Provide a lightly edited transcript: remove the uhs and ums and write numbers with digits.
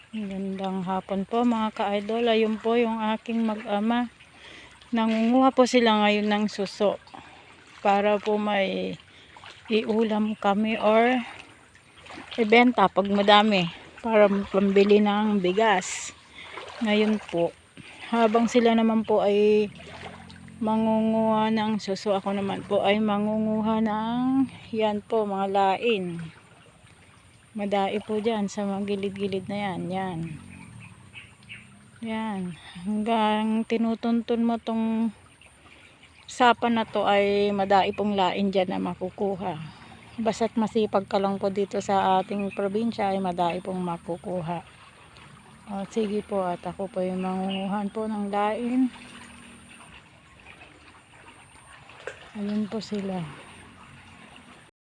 Magandang hapon po mga ka-idol. Ayun po yung aking mag-ama. Nangunguha po sila ngayon ng suso para po may iulam kami or ibenta pag madami para pambili ng bigas. Ngayon po, habang sila naman po ay mangunguha ng suso, ako naman po ay mangunguha ng yan po mga lain. Madai po dyan sa mga gilid-gilid na yan. Yan. Hanggang tinutuntun mo tong sapa na to ay madai pong lain dyan na makukuha. Basta't masipag ka lang po dito sa ating probinsya ay madai pong makukuha. O, sige po, at ako po yung mangunguhan po ng lain. Ayun po sila.